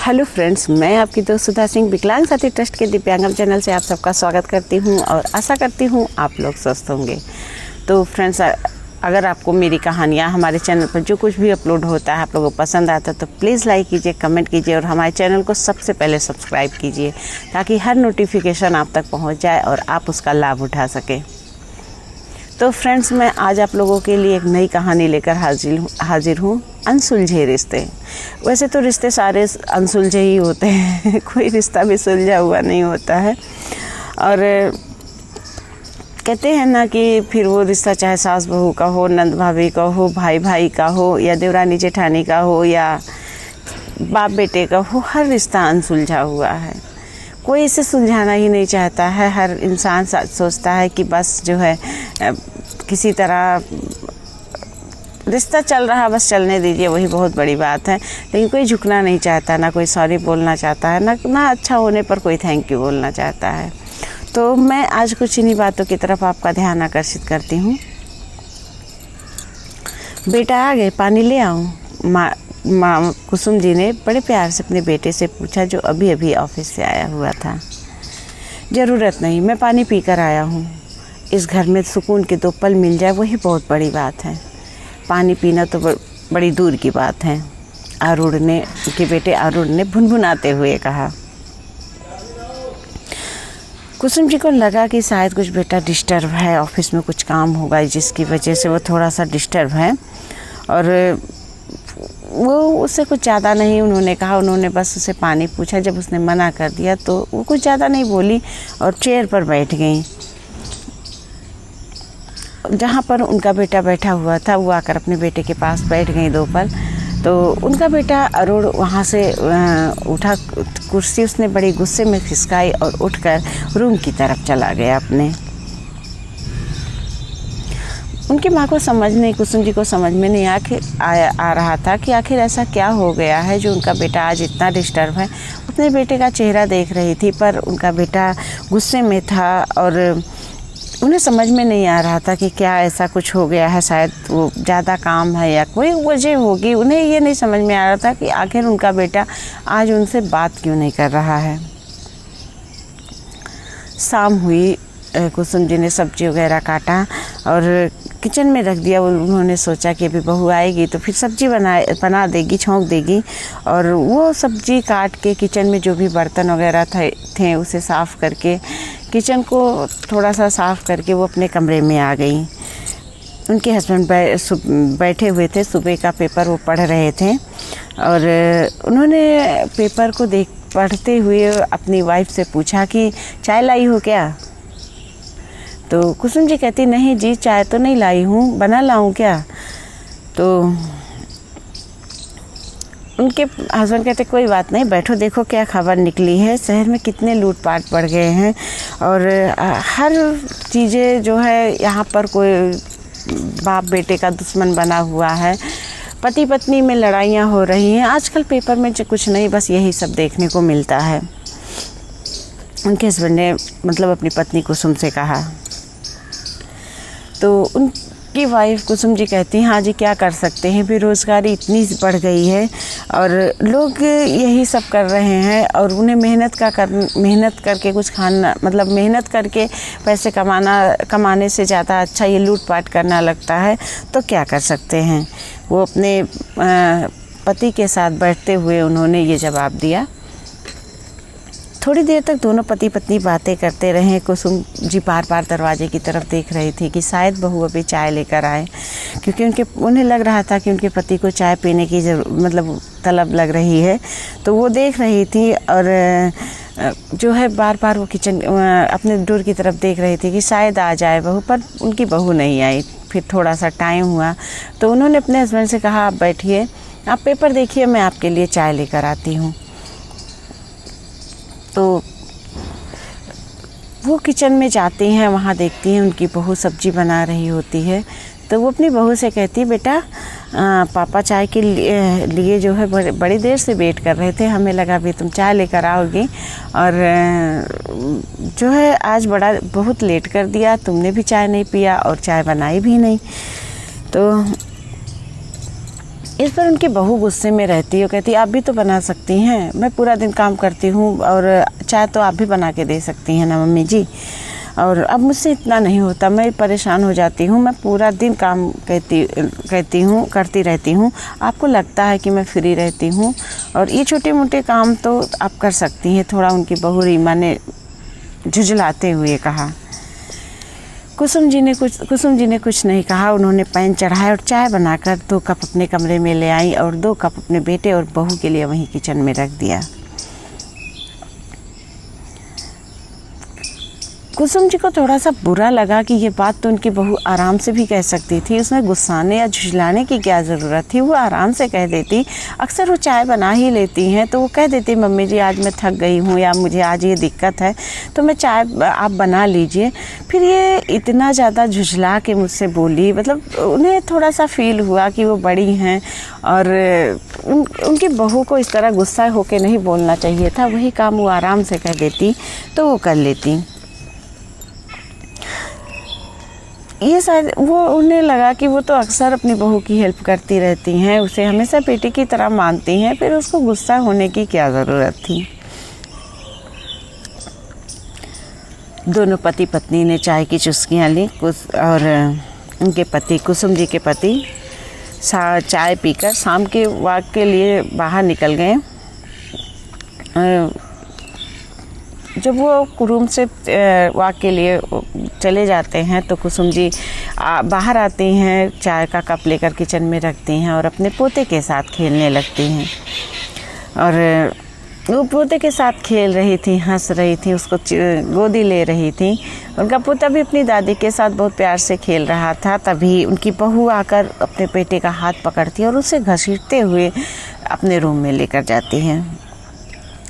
Hello friends, मैं आपकी दोस्त सुधा सिंह विकलांग साथी ट्रस्ट के दिव्यांगम चैनल से आप सबका स्वागत करती हूं और आशा करती हूं आप लोग स्वस्थ होंगे। तो फ्रेंड्स, अगर आपको मेरी कहानियां हमारे चैनल पर जो कुछ भी अपलोड होता है आप लोगों को पसंद आता है तो प्लीज़ लाइक कीजिए, कमेंट कीजिए और हमारे चैनल को सबसे पहले सब्सक्राइब कीजिए ताकि हर नोटिफिकेशन आप तक पहुँच जाए और आप उसका लाभ उठा सकें। तो फ्रेंड्स, मैं आज आप लोगों के लिए एक नई कहानी लेकर हाजिर हूँ, अनसुलझे रिश्ते। वैसे तो रिश्ते सारे अनसुलझे ही होते हैं कोई रिश्ता भी सुलझा हुआ नहीं होता है। और कहते हैं ना कि फिर वो रिश्ता चाहे सास बहू का हो, नंद भाभी का हो, भाई भाई का हो या देवरानी जेठानी का हो या बाप बेटे का हो, हर रिश्ता अनसुलझा हुआ है। कोई इसे सुलझाना ही नहीं चाहता है। हर इंसान सोचता है कि बस जो है किसी तरह रिश्ता चल रहा, बस चलने दीजिए, वही बहुत बड़ी बात है। लेकिन कोई झुकना नहीं चाहता, ना कोई सॉरी बोलना चाहता है, ना अच्छा होने पर कोई थैंक यू बोलना चाहता है। तो मैं आज कुछ इन्हीं बातों की तरफ आपका ध्यान आकर्षित करती हूँ। बेटा आ गए, पानी ले आऊँ? माँ कुसुम जी ने बड़े प्यार से अपने बेटे से पूछा जो अभी अभी ऑफिस से आया हुआ था। ज़रूरत नहीं, मैं पानी पीकर आया हूँ। इस घर में सुकून के 2 पल मिल जाए वही बहुत बड़ी बात है। पानी पीना तो बड़ी दूर की बात है, उनके बेटे अरुण ने भुनभुनाते हुए कहा। कुसुम जी को लगा कि शायद कुछ बेटा डिस्टर्ब है, ऑफिस में कुछ काम होगा जिसकी वजह से वो थोड़ा सा डिस्टर्ब है। और वो उससे कुछ ज़्यादा नहीं उन्होंने कहा। उन्होंने बस उसे पानी पूछा। जब उसने मना कर दिया तो वो कुछ ज़्यादा नहीं बोली और चेयर पर बैठ गई। जहाँ पर उनका बेटा बैठा हुआ था वो आकर अपने बेटे के पास बैठ गई 2 पल। तो उनका बेटा अरुण वहाँ से उठा, कुर्सी उसने बड़ी गुस्से में खिसकाई और उठकर रूम की तरफ चला गया अपने। उनकी माँ को कुसुम जी को समझ में नहीं आ रहा था कि आखिर ऐसा क्या हो गया है जो उनका बेटा आज इतना डिस्टर्ब है। अपने बेटे का चेहरा देख रही थी पर उनका बेटा गुस्से में था और उन्हें समझ में नहीं आ रहा था कि क्या ऐसा कुछ हो गया है। शायद वो ज़्यादा काम है या कोई वजह होगी। उन्हें ये नहीं समझ में आ रहा था कि आखिर उनका बेटा आज उनसे बात क्यों नहीं कर रहा है। शाम हुई, कुसुम जी ने सब्जी वगैरह काटा और किचन में रख दिया। उन्होंने सोचा कि अभी बहू आएगी तो फिर सब्जी बना देगी, छौंक देगी। और वो सब्जी काट के किचन में जो भी बर्तन वगैरह थे उसे साफ़ करके, किचन को थोड़ा सा साफ़ करके वो अपने कमरे में आ गई। उनके हस्बैंड बैठे हुए थे, सुबह का पेपर वो पढ़ रहे थे और उन्होंने पेपर को पढ़ते हुए अपनी वाइफ से पूछा कि चाय लाई हो क्या? तो कुसुम जी कहती नहीं जी, चाय तो नहीं लाई हूँ, बना लाऊं क्या? तो उनके हस्बैंड कहते कोई बात नहीं, बैठो, देखो क्या खबर निकली है। शहर में कितने लूटपाट बढ़ गए हैं और हर चीज़ें जो है यहाँ पर कोई बाप बेटे का दुश्मन बना हुआ है। पति पत्नी में लड़ाइयाँ हो रही हैं। आजकल पेपर में कुछ नहीं, बस यही सब देखने को मिलता है। उनके हस्बैंड ने मतलब अपनी पत्नी कुसुम से कहा। तो उनकी वाइफ कुसुम जी कहती हैं हाँ जी, क्या कर सकते हैं, बेरोज़गारी इतनी बढ़ गई है और लोग यही सब कर रहे हैं और उन्हें मेहनत करके कुछ खाना, मतलब मेहनत करके पैसे कमाने से ज़्यादा अच्छा ये लूटपाट करना लगता है। तो क्या कर सकते हैं। वो अपने पति के साथ बैठते हुए उन्होंने ये जवाब दिया। थोड़ी देर तक दोनों पति पत्नी बातें करते रहे। कुसुम जी बार बार दरवाजे की तरफ देख रही थी कि शायद बहू अभी चाय लेकर आए, क्योंकि उन्हें लग रहा था कि उनके पति को चाय पीने की मतलब तलब लग रही है। तो वो देख रही थी और जो है बार बार वो किचन अपने डोर की तरफ देख रही थी कि शायद आ जाए बहू, पर उनकी बहू नहीं आई। फिर थोड़ा सा टाइम हुआ तो उन्होंने अपने हस्बैंड से कहा आप बैठिए, आप पेपर देखिए, मैं आपके लिए चाय लेकर आती हूँ। तो वो किचन में जाती हैं, वहाँ देखती हैं उनकी बहू सब्जी बना रही होती है। तो वो अपनी बहू से कहती बेटा पापा चाय के लिए जो है बड़ी देर से वेट कर रहे थे, हमें लगा भी तुम चाय लेकर आओगी और जो है आज बहुत लेट कर दिया, तुमने भी चाय नहीं पिया और चाय बनाई भी नहीं। तो इस पर उनकी बहू गुस्से में रहती है, कहती आप भी तो बना सकती हैं, मैं पूरा दिन काम करती हूँ और चाय तो आप भी बना के दे सकती हैं ना मम्मी जी, और अब मुझसे इतना नहीं होता, मैं परेशान हो जाती हूँ, मैं पूरा दिन काम करती रहती हूँ, आपको लगता है कि मैं फ्री रहती हूँ और ये छोटे मोटे काम तो आप कर सकती हैं। थोड़ा उनकी बहू रीमा ने झुझलाते हुए कहा। कुसुम जी ने कुछ नहीं कहा। उन्होंने पैन चढ़ाया और चाय बनाकर 2 कप अपने कमरे में ले आई और 2 कप अपने बेटे और बहू के लिए वहीं किचन में रख दिया। कुसुम जी को थोड़ा सा बुरा लगा कि ये बात तो उनकी बहू आराम से भी कह सकती थी, उसमें गुस्साने या झुझलाने की क्या ज़रूरत थी, वो आराम से कह देती। अक्सर वो चाय बना ही लेती हैं तो वो कह देती मम्मी जी आज मैं थक गई हूँ या मुझे आज ये दिक्कत है तो मैं चाय आप बना लीजिए। फिर ये इतना ज़्यादा झुझला के मुझसे बोली, मतलब उन्हें थोड़ा सा फील हुआ कि वो बड़ी हैं और उनकी बहू को इस तरह गुस्सा होके नहीं बोलना चाहिए था, वही काम वो आराम से कह देती तो वो कर लेती। ये शायद वो उन्हें लगा कि वो तो अक्सर अपनी बहू की हेल्प करती रहती हैं, उसे हमेशा बेटी की तरह मानती हैं, फिर उसको गुस्सा होने की क्या ज़रूरत थी। दोनों पति पत्नी ने चाय की चुस्कियाँ ली और उनके पति कुसुम जी के पति चाय पीकर शाम के वॉक के लिए बाहर निकल गए। जब वो रूम से वॉक के लिए चले जाते हैं तो कुसुम जी बाहर आती हैं, चाय का कप लेकर किचन में रखती हैं और अपने पोते के साथ खेलने लगती हैं। और वो पोते के साथ खेल रही थी, हंस रही थी, उसको गोदी ले रही थी। उनका पोता भी अपनी दादी के साथ बहुत प्यार से खेल रहा था। तभी उनकी बहू आकर अपने बेटे का हाथ पकड़ती है और उसे घसीटते हुए अपने रूम में लेकर जाती हैं।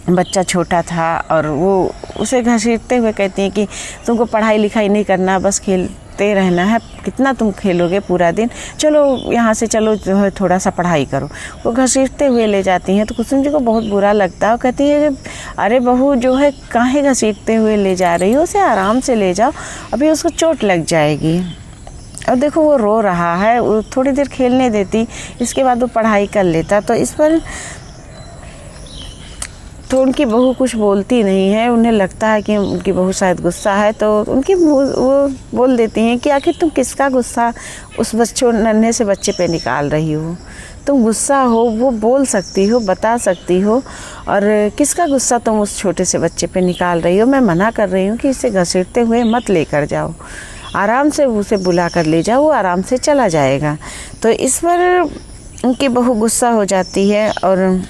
बच्चा छोटा था और वो उसे घसीटते हुए कहती हैं कि तुमको पढ़ाई लिखाई नहीं करना, बस खेलते रहना है, कितना तुम खेलोगे पूरा दिन, चलो यहाँ से चलो जो है थोड़ा सा पढ़ाई करो। वो घसीटते हुए ले जाती हैं तो कुसुम जी को बहुत बुरा लगता है। वो कहती है अरे बहू जो है काहे घसीटते हुए ले जा रही हो, उसे आराम से ले जाओ, अभी उसको चोट लग जाएगी। और देखो वो रो रहा है, वो थोड़ी देर खेलने देती, इसके बाद वो पढ़ाई कर लेता। तो इस पर तो उनकी बहू कुछ बोलती नहीं है। उन्हें लगता है कि उनकी बहू शायद गुस्सा है तो वो बोल देती हैं कि आखिर तुम किसका गुस्सा उस नन्हे से बच्चे पे निकाल रही हो, तुम गुस्सा हो वो बोल सकती हो, बता सकती हो, और किसका गुस्सा तुम उस छोटे से बच्चे पे निकाल रही हो। मैं मना कर रही हूँ कि इसे घसीटते हुए मत लेकर जाओ, आराम से उसे बुला कर ले जाओ, वो आराम से चला जाएगा। तो इस पर उनकी बहू गुस्सा हो जाती है और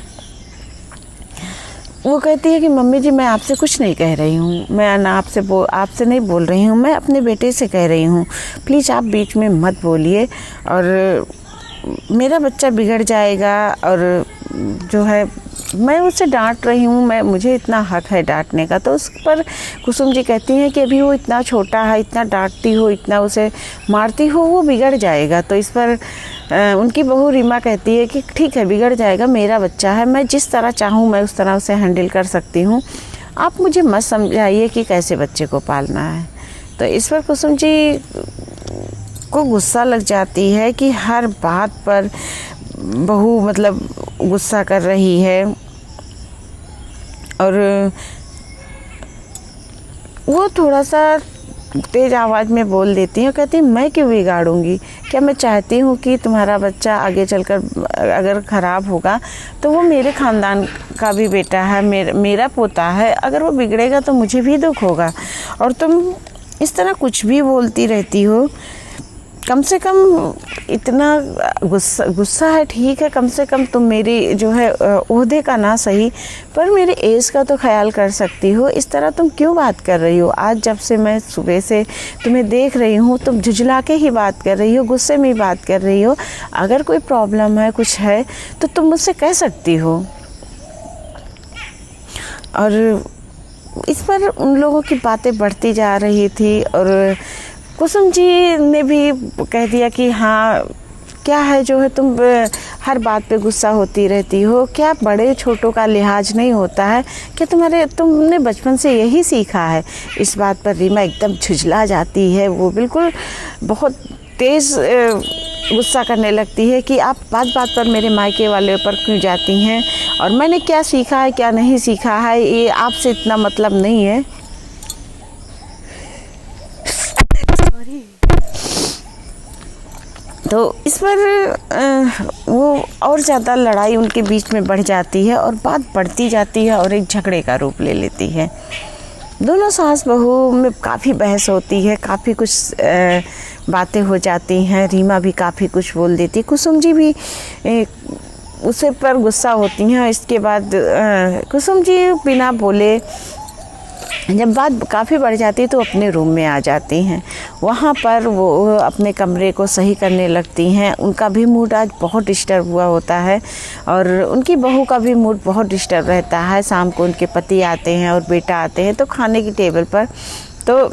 वो कहती है कि मम्मी जी मैं आपसे कुछ नहीं कह रही हूँ, मैं ना आपसे नहीं बोल रही हूँ, मैं अपने बेटे से कह रही हूँ, प्लीज़ आप बीच में मत बोलिए और मेरा बच्चा बिगड़ जाएगा। और जो है मैं उसे डांट रही हूँ, मुझे इतना हक है डांटने का। तो उस पर कुसुम जी कहती हैं कि अभी वो इतना छोटा है, इतना डांटती हो, इतना उसे मारती हो, वो बिगड़ जाएगा। तो इस पर उनकी बहू रीमा कहती है कि ठीक है बिगड़ जाएगा, मेरा बच्चा है, मैं जिस तरह चाहूँ मैं उस तरह उसे हैंडल कर सकती हूँ, आप मुझे मत समझाइए कि कैसे बच्चे को पालना है। तो इस पर कुसुम जी को गुस्सा लग जाती है कि हर बात पर बहू मतलब गुस्सा कर रही है और वो थोड़ा सा तेज़ आवाज़ में बोल देती हैं, कहती हैं मैं क्यों बिगाड़ूंगी, क्या मैं चाहती हूँ कि तुम्हारा बच्चा आगे चलकर अगर ख़राब होगा तो वो मेरे ख़ानदान का भी बेटा है, मेरा पोता है, अगर वो बिगड़ेगा तो मुझे भी दुख होगा। और तुम इस तरह कुछ भी बोलती रहती हो, कम से कम इतना गुस्सा है ठीक है, कम से कम तुम मेरी जो है ओहदे का ना सही पर मेरे एज का तो ख्याल कर सकती हो, इस तरह तुम क्यों बात कर रही हो। आज जब से मैं सुबह से तुम्हें देख रही हूँ तुम झुझला के ही बात कर रही हो, गुस्से में ही बात कर रही हो, अगर कोई प्रॉब्लम है कुछ है तो तुम मुझसे कह सकती हो। और इस पर उन लोगों की बातें बढ़ती जा रही थी और कुसुम जी ने भी कह दिया कि हाँ क्या है जो है तुम हर बात पे गुस्सा होती रहती हो, क्या बड़े छोटों का लिहाज नहीं होता है, क्या तुमने बचपन से यही सीखा है। इस बात पर रीमा एकदम झुझला जाती है, वो बिल्कुल बहुत तेज़ गुस्सा करने लगती है कि आप बात बात पर मेरे मायके वाले पर क्यों जाती हैं, और मैंने क्या सीखा है क्या नहीं सीखा है ये आपसे इतना मतलब नहीं है। तो इस पर वो और ज़्यादा लड़ाई उनके बीच में बढ़ जाती है और बात बढ़ती जाती है और एक झगड़े का रूप ले लेती है। दोनों सास बहू में काफ़ी बहस होती है, काफ़ी कुछ बातें हो जाती हैं। रीमा भी काफ़ी कुछ बोल देती, कुसुम जी भी उसे पर गुस्सा होती हैं। इसके बाद कुसुम जी बिना बोले जब बात काफ़ी बढ़ जाती है तो अपने रूम में आ जाती हैं। वहाँ पर वो अपने कमरे को सही करने लगती हैं। उनका भी मूड आज बहुत डिस्टर्ब हुआ होता है और उनकी बहू का भी मूड बहुत डिस्टर्ब रहता है। शाम को उनके पति आते हैं और बेटा आते हैं तो खाने की टेबल पर तो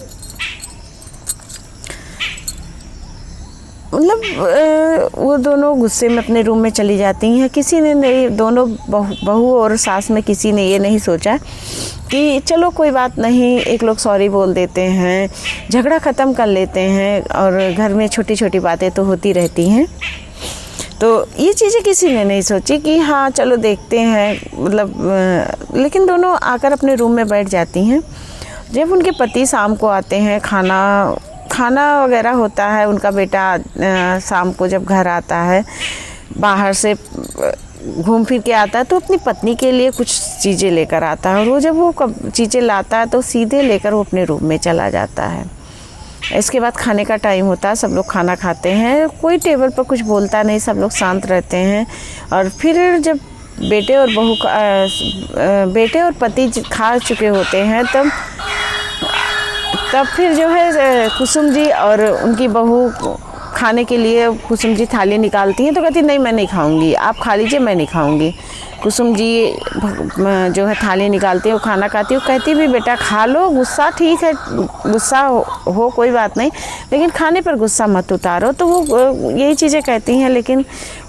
मतलब वो दोनों गुस्से में अपने रूम में चली जाती हैं। किसी ने नहीं, दोनों बहू और सास में किसी ने ये नहीं सोचा कि चलो कोई बात नहीं, एक लोग सॉरी बोल देते हैं, झगड़ा ख़त्म कर लेते हैं और घर में छोटी छोटी बातें तो होती रहती हैं। तो ये चीज़ें किसी ने नहीं सोची कि हाँ चलो देखते हैं, मतलब लेकिन दोनों आकर अपने रूम में बैठ जाती हैं। जब उनके पति शाम को आते हैं, खाना वगैरह होता है, उनका बेटा शाम को जब घर आता है बाहर से घूम फिर के आता है तो अपनी पत्नी के लिए कुछ चीज़ें लेकर आता है और वो जब वो चीज़ें लाता है तो सीधे लेकर वो अपने रूम में चला जाता है। इसके बाद खाने का टाइम होता है, सब लोग खाना खाते हैं, कोई टेबल पर कुछ बोलता नहीं, सब लोग शांत रहते हैं। और फिर जब बेटे और पति खा चुके होते हैं तब फिर जो है कुसुम जी और उनकी बहू खाने के लिए कुसुम जी थाली निकालती हैं तो कहती नहीं मैं नहीं खाऊंगी, आप खा लीजिए, मैं नहीं खाऊंगी। कुसुम जी जो है थाली निकालती है, वो खाना खाती है, वो कहती भी बेटा खा लो, गुस्सा ठीक है, गुस्सा हो कोई बात नहीं, लेकिन खाने पर गुस्सा मत उतारो। तो वो यही चीज़ें कहती हैं, लेकिन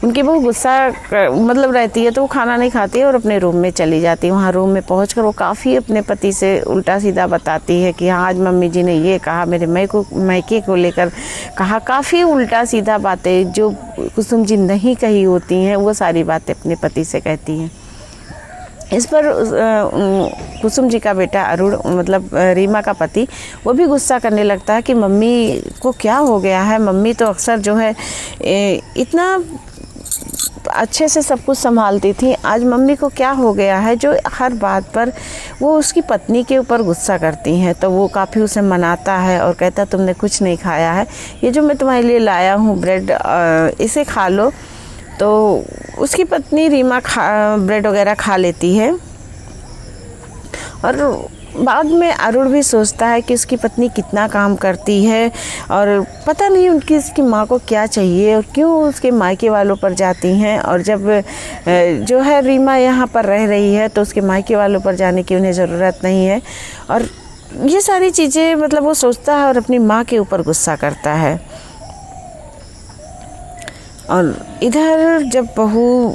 उनकी बहू गुस्सा मतलब रहती है तो वो खाना नहीं खाती है और अपने रूम में चली जाती है। वहाँ रूम में पहुँचकर वो काफ़ी अपने पति से उल्टा सीधा बताती है कि हाँ आज मम्मी जी ने ये कहा, मेरे मायके को लेकर कहा, काफ़ी उल्टा सीधा बातें जो कुसुम जी नहीं कही होती हैं वो सारी बातें अपने पति से कहती हैं। इस पर कुसुम जी का बेटा अरुण, मतलब रीमा का पति, वो भी गुस्सा करने लगता है कि मम्मी को क्या हो गया है, मम्मी तो अक्सर जो है इतना अच्छे से सब कुछ संभालती थी, आज मम्मी को क्या हो गया है जो हर बात पर वो उसकी पत्नी के ऊपर गुस्सा करती हैं। तो वो काफ़ी उसे मनाता है और कहता है तुमने कुछ नहीं खाया है, ये जो मैं तुम्हारे लिए लाया हूँ ब्रेड, इसे खा लो। तो उसकी पत्नी रीमा ब्रेड वगैरह खा लेती है और बाद में अरुण भी सोचता है कि उसकी पत्नी कितना काम करती है और पता नहीं उसकी माँ को क्या चाहिए और क्यों उसके मायके वालों पर जाती हैं। और जब जो है रीमा यहाँ पर रह रही है तो उसके मायके वालों पर जाने की उन्हें ज़रूरत नहीं है। और ये सारी चीज़ें मतलब वो सोचता है और अपनी माँ के ऊपर गुस्सा करता है। और इधर जब बहू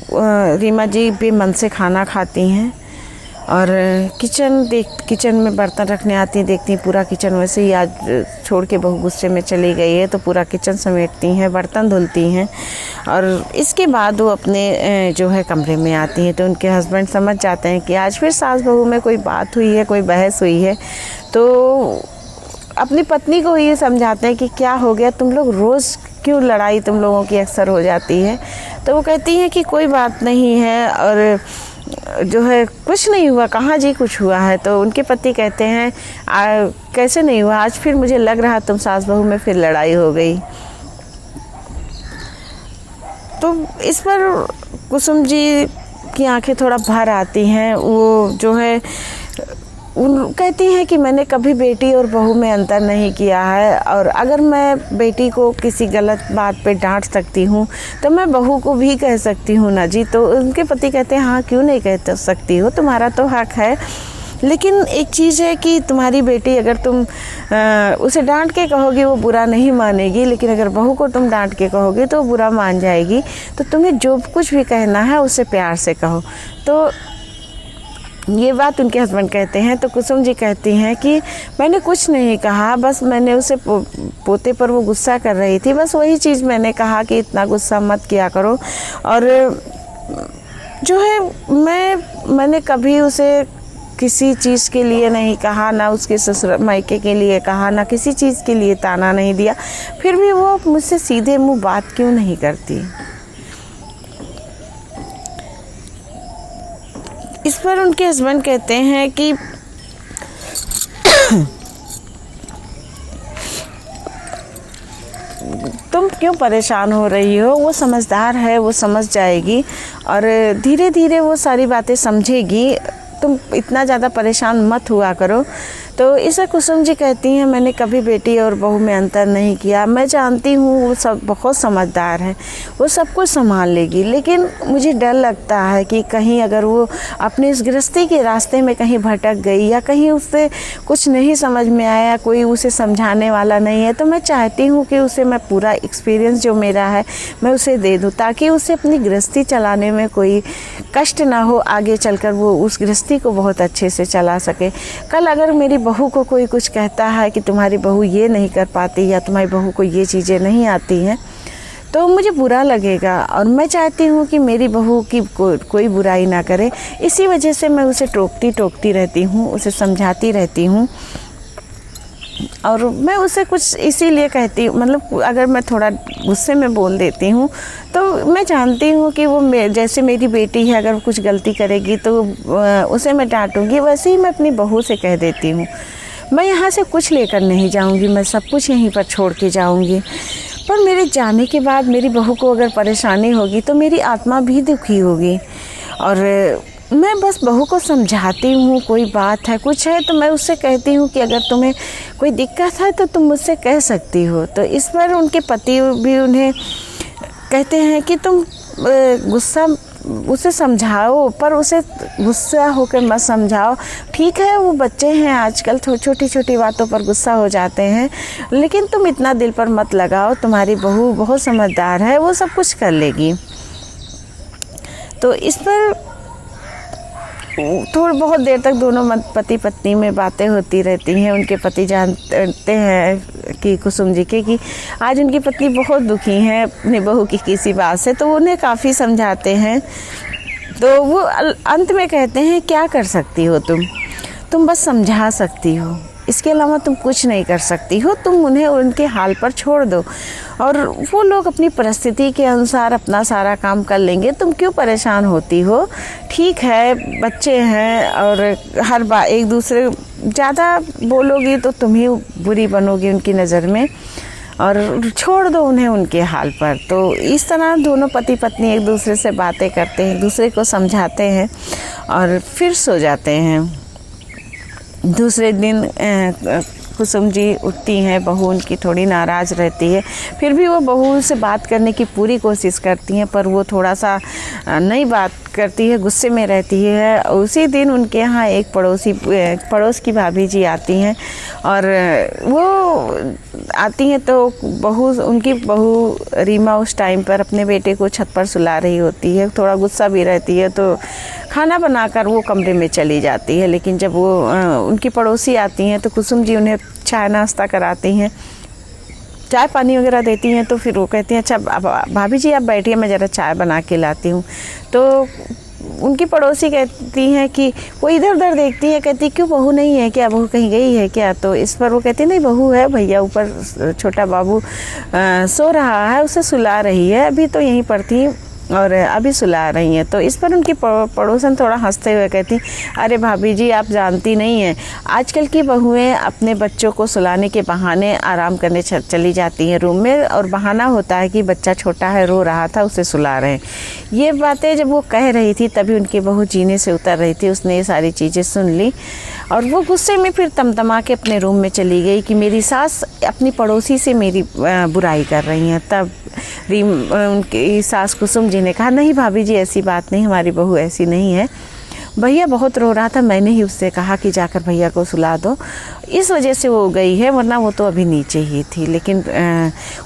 रीमा जी भी मन से खाना खाती हैं और किचन में बर्तन रखने आती हैं, देखती हैं पूरा किचन वैसे ही आज छोड़ के बहू गुस्से में चली गई है, तो पूरा किचन समेटती हैं, बर्तन धुलती हैं। और इसके बाद वो अपने जो है कमरे में आती हैं तो उनके हस्बैंड समझ जाते हैं कि आज फिर सास बहू में कोई बात हुई है, कोई बहस हुई है। तो अपनी पत्नी को ये समझाते हैं कि क्या हो गया, तुम लोग रोज़ क्यों लड़ाई तुम लोगों की अक्सर हो जाती है। तो वो कहती हैं कि कोई बात नहीं है और जो है कुछ नहीं हुआ, कहाँ जी कुछ हुआ है। तो उनके पति कहते हैं कैसे नहीं हुआ, आज फिर मुझे लग रहा तुम सास बहू में फिर लड़ाई हो गई। तो इस पर कुसुम जी की आंखें थोड़ा भर आती हैं। वो जो है कहती हैं कि मैंने कभी बेटी और बहू में अंतर नहीं किया है और अगर मैं बेटी को किसी गलत बात पे डांट सकती हूँ तो मैं बहू को भी कह सकती हूँ ना जी। तो उनके पति कहते हैं हाँ क्यों नहीं कह सकती हो, तुम्हारा तो हक है, लेकिन एक चीज़ है कि तुम्हारी बेटी अगर तुम उसे डांट के कहोगे वो बुरा नहीं मानेगी, लेकिन अगर बहू को तुम डांट के कहोगे तो वो बुरा मान जाएगी। तो तुम्हें जो कुछ भी कहना है उसे प्यार से कहो। तो ये बात उनके हस्बैंड कहते हैं तो कुसुम जी कहती हैं कि मैंने कुछ नहीं कहा, बस मैंने उसे पोते पर वो गुस्सा कर रही थी, बस वही चीज़ मैंने कहा कि इतना गुस्सा मत किया करो। और जो है मैंने कभी उसे किसी चीज़ के लिए नहीं कहा, ना उसके ससुर मायके के लिए कहा, ना किसी चीज़ के लिए ताना नहीं दिया, फिर भी वो मुझसे सीधे मुँह बात क्यों नहीं करती। इस पर उनके हस्बैंड कहते हैं कि तुम क्यों परेशान हो रही हो, वो समझदार है, वो समझ जाएगी और धीरे धीरे वो सारी बातें समझेगी, तुम इतना ज़्यादा परेशान मत हुआ करो। तो इसे कुसुम जी कहती हैं मैंने कभी बेटी और बहू में अंतर नहीं किया, मैं जानती हूँ वो सब बहुत समझदार है, वो सब कुछ संभाल लेगी, लेकिन मुझे डर लगता है कि कहीं अगर वो अपने इस गृहस्थी के रास्ते में कहीं भटक गई या कहीं उससे कुछ नहीं समझ में आया, कोई उसे समझाने वाला नहीं है, तो मैं चाहती हूँ कि उसे मैं पूरा एक्सपीरियंस जो मेरा है मैं उसे दे दूँ, ताकि उसे अपनी गृहस्थी चलाने में कोई कष्ट ना हो, आगे चलकर वो उस गृहस्थी को बहुत अच्छे से चला सके। कल अगर मेरी बहू को कोई कुछ कहता है कि तुम्हारी बहू ये नहीं कर पाती या तुम्हारी बहू को ये चीज़ें नहीं आती हैं, तो मुझे बुरा लगेगा और मैं चाहती हूँ कि मेरी बहू की कोई बुराई ना करे। इसी वजह से मैं उसे टोकती रहती हूँ, उसे समझाती रहती हूँ और मैं उसे कुछ इसीलिए कहती हूँ, मतलब अगर मैं थोड़ा गुस्से में बोल देती हूँ तो मैं जानती हूँ कि वो जैसे मेरी बेटी है, अगर कुछ गलती करेगी तो उसे मैं डांटूंगी, वैसे ही मैं अपनी बहू से कह देती हूँ मैं यहाँ से कुछ लेकर नहीं जाऊँगी, मैं सब कुछ यहीं पर छोड़ के जाऊँगी। पर मेरे जाने के बाद मेरी बहू को अगर परेशानी होगी तो मेरी आत्मा भी दुखी होगी और मैं बस बहू को समझाती हूँ, कोई बात है कुछ है तो मैं उससे कहती हूँ कि अगर तुम्हें कोई दिक्कत है तो तुम मुझसे कह सकती हो। तो इस पर उनके पति भी उन्हें कहते हैं कि तुम गुस्सा उसे समझाओ, पर उसे गुस्सा होकर मत समझाओ। ठीक है वो बच्चे हैं, आजकल छोटी छोटी बातों पर गुस्सा हो जाते हैं, लेकिन तुम इतना दिल पर मत लगाओ, तुम्हारी बहू बहुत समझदार है, वो सब कुछ कर लेगी। तो इस पर थोड़ी बहुत देर तक दोनों पति पत्नी में बातें होती रहती हैं। उनके पति जानते हैं कि कुसुम जी के कि आज उनकी पत्नी बहुत दुखी हैं अपनी बहू की किसी बात से, तो उन्हें काफ़ी समझाते हैं। तो वो अंत में कहते हैं क्या कर सकती हो तुम बस समझा सकती हो, इसके अलावा तुम कुछ नहीं कर सकती हो, तुम उन्हें उनके हाल पर छोड़ दो और वो लोग अपनी परिस्थिति के अनुसार अपना सारा काम कर लेंगे, तुम क्यों परेशान होती हो। ठीक है बच्चे हैं और हर बार एक दूसरे ज़्यादा बोलोगी तो तुम ही बुरी बनोगी उनकी नज़र में, और छोड़ दो उन्हें उनके हाल पर। तो इस तरह दोनों पति पत्नी एक दूसरे से बातें करते हैं, एक दूसरे को समझाते हैं और फिर सो जाते हैं। दूसरे दिन कुसुम जी उठती हैं, बहू उनकी थोड़ी नाराज़ रहती है, फिर भी वो बहू से बात करने की पूरी कोशिश करती हैं, पर वो थोड़ा सा नहीं बात करती है, गुस्से में रहती है। उसी दिन उनके यहाँ एक पड़ोस की भाभी जी आती हैं और वो आती हैं तो उनकी बहू रीमा उस टाइम पर अपने बेटे को छत पर सुला रही होती है, थोड़ा गुस्सा भी रहती है, तो खाना बनाकर वो कमरे में चली जाती है। लेकिन जब वो उनकी पड़ोसी आती हैं तो कुसुम जी उन्हें चाय नाश्ता कराती हैं, चाय पानी वगैरह देती हैं, तो फिर वो कहती हैं अच्छा भाभी जी आप बैठिए, मैं ज़रा चाय बना के लाती हूँ। तो उनकी पड़ोसी कहती हैं कि वो इधर उधर देखती है, कहती क्यों बहू नहीं है क्या, बहू कहीं गई है क्या। तो इस पर वो कहती नहीं बहू है, भैया ऊपर छोटा बाबू सो रहा है, उसे सुला रही है, अभी तो यहीं पर थी और अभी सुला रही हैं। तो इस पर उनकी पड़ोसन थोड़ा हंसते हुए कहती अरे भाभी जी आप जानती नहीं हैं, आजकल की बहुएं अपने बच्चों को सुलाने के बहाने आराम करने चली जाती हैं रूम में, और बहाना होता है कि बच्चा छोटा है रो रहा था उसे सुला रहे हैं। ये बातें जब वो कह रही थी तभी उनकी बहू जीने से उतर रही थी, उसने ये सारी चीज़ें सुन ली और वो गुस्से में फिर तमतमा के अपने रूम में चली गई कि मेरी सास अपनी पड़ोसी से मेरी बुराई कर रही हैं। तब उनकी सास कुसुम जी ने कहा नहीं भाभी जी ऐसी बात नहीं, हमारी बहू ऐसी नहीं है, भैया बहुत रो रहा था, मैंने ही उससे कहा कि जाकर भैया को सुला दो, इस वजह से वो गई है, वरना वो तो अभी नीचे ही थी। लेकिन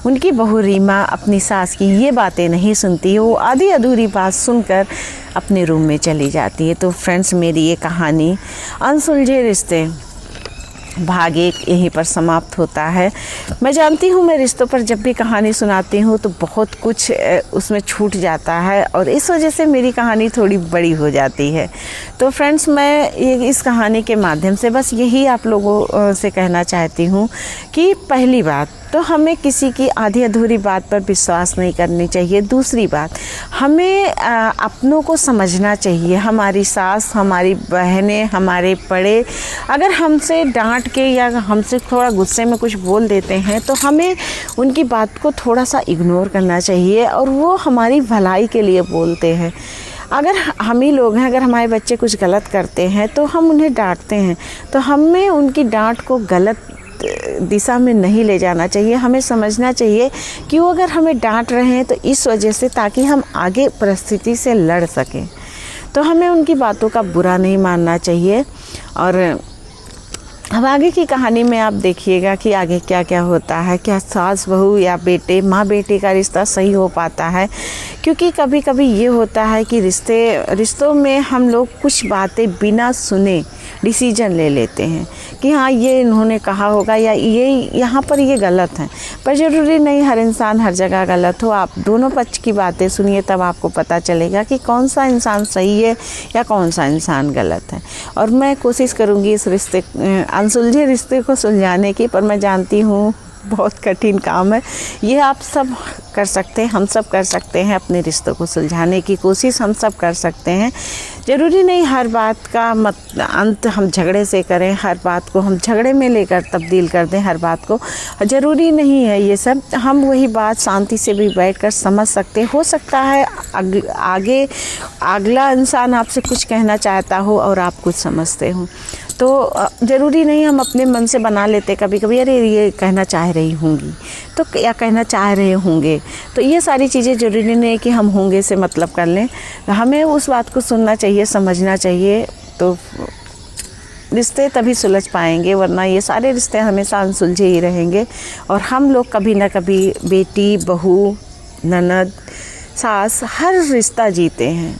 उनकी बहू रीमा अपनी सास की ये बातें नहीं सुनती, वो आधी अधूरी बात सुनकर अपने रूम में चली जाती है। तो फ्रेंड्स, मेरी ये कहानी अनसुलझे रिश्ते भाग 1 यहीं पर समाप्त होता है। मैं जानती हूँ, मैं रिश्तों पर जब भी कहानी सुनाती हूँ तो बहुत कुछ उसमें छूट जाता है और इस वजह से मेरी कहानी थोड़ी बड़ी हो जाती है। तो फ्रेंड्स, मैं इस कहानी के माध्यम से बस यही आप लोगों से कहना चाहती हूँ कि पहली बात तो हमें किसी की आधी अधूरी बात पर विश्वास नहीं करनी चाहिए। दूसरी बात, हमें अपनों को समझना चाहिए। हमारी सास, हमारी बहनें, हमारे बड़े अगर हमसे डांट के या हमसे थोड़ा गुस्से में कुछ बोल देते हैं तो हमें उनकी बात को थोड़ा सा इग्नोर करना चाहिए और वो हमारी भलाई के लिए बोलते हैं। अगर हम ही लोग हैं, अगर हमारे बच्चे कुछ गलत करते हैं तो हम उन्हें डांटते हैं, तो हमें उनकी डांट को गलत दिशा में नहीं ले जाना चाहिए। हमें समझना चाहिए कि वो अगर हमें डांट रहे हैं तो इस वजह से ताकि हम आगे परिस्थिति से लड़ सकें। तो हमें उनकी बातों का बुरा नहीं मानना चाहिए। और अब आगे की कहानी में आप देखिएगा कि आगे क्या क्या होता है, क्या सास बहू या बेटे माँ बेटे का रिश्ता सही हो पाता है। क्योंकि कभी कभी ये होता है कि रिश्तों में हम लोग कुछ बातें बिना सुने डिसीजन ले लेते हैं कि हाँ ये इन्होंने कहा होगा या ये यहाँ पर ये गलत है, पर ज़रूरी नहीं हर इंसान हर जगह गलत हो। आप दोनों पक्ष की बातें सुनिए, तब आपको पता चलेगा कि कौन सा इंसान सही है या कौन सा इंसान गलत है। और मैं कोशिश करूँगी इस अनसुलझे रिश्ते को सुलझाने की, पर मैं जानती हूँ बहुत कठिन काम है। ये आप सब कर सकते हैं, हम सब कर सकते हैं। अपने रिश्तों को सुलझाने की कोशिश हम सब कर सकते हैं। ज़रूरी नहीं हर बात का अंत हम झगड़े से करें, हर बात को हम झगड़े में लेकर तब्दील कर दें। हर बात को ज़रूरी नहीं है ये सब, हम वही बात शांति से भी बैठकर समझ सकते। हो सकता है आगे अगला इंसान आपसे कुछ कहना चाहता हो और आप कुछ समझते हो, तो ज़रूरी नहीं हम अपने मन से बना लेते कभी कभी, अरे ये कहना चाह रही होंगी तो या कहना चाह रहे होंगे। तो ये सारी चीज़ें ज़रूरी नहीं है कि हम होंगे से मतलब कर लें। हमें उस बात को सुनना चाहिए, समझना चाहिए, तो रिश्ते तभी सुलझ पाएंगे, वरना ये सारे रिश्ते हमेशा अनसुलझे ही रहेंगे। और हम लोग कभी ना कभी बेटी, बहू, ननद, सास हर रिश्ता जीते हैं।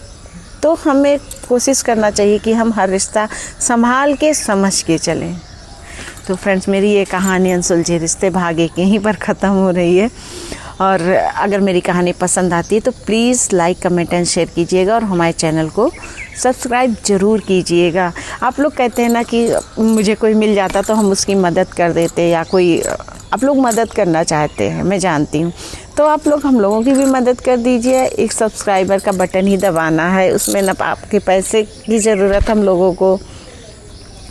तो हमें कोशिश करना चाहिए कि हम हर रिश्ता संभाल के समझ के चलें। तो फ्रेंड्स, मेरी ये कहानी अनसुलझे रिश्ते भाग 1 यहीं पर ख़त्म हो रही है। और अगर मेरी कहानी पसंद आती है तो please like, comment and share कीजिएगा और हमारे चैनल को सब्सक्राइब ज़रूर कीजिएगा। आप लोग कहते हैं ना कि मुझे कोई मिल जाता तो हम उसकी मदद कर देते, या कोई आप लोग मदद करना चाहते हैं, मैं जानती हूँ। तो आप लोग हम लोगों की भी मदद कर दीजिए। एक सब्सक्राइबर का बटन ही दबाना है, उसमें ना आपके पैसे की ज़रूरत हम लोगों को,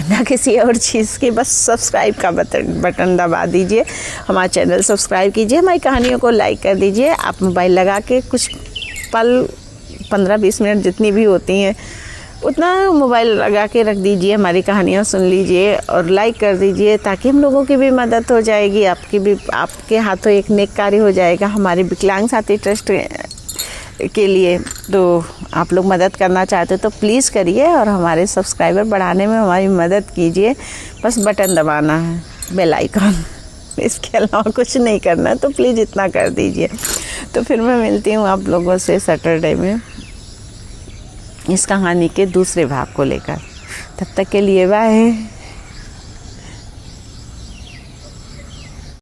ना किसी और चीज़ की, बस सब्सक्राइब का बटन दबा दीजिए। हमारा चैनल सब्सक्राइब कीजिए, हमारी कहानियों को लाइक कर दीजिए। आप मोबाइल लगा के कुछ पल 15-20 मिनट जितनी भी होती हैं उतना मोबाइल लगा के रख दीजिए, हमारी कहानियाँ सुन लीजिए और लाइक कर दीजिए, ताकि हम लोगों की भी मदद हो जाएगी। आपके हाथों एक नेक कार्य हो जाएगा हमारे विकलांग साथी ट्रस्ट के लिए। तो आप लोग मदद करना चाहते हो तो प्लीज़ करिए और हमारे सब्सक्राइबर बढ़ाने में हमारी मदद कीजिए। बस बटन दबाना है, बेल आइकन, इसके अलावा कुछ नहीं करना, तो प्लीज़ इतना कर दीजिए। तो फिर मैं मिलती हूँ आप लोगों से सैटरडे में इस कहानी के दूसरे भाग को लेकर। तब तक के लिए बाय।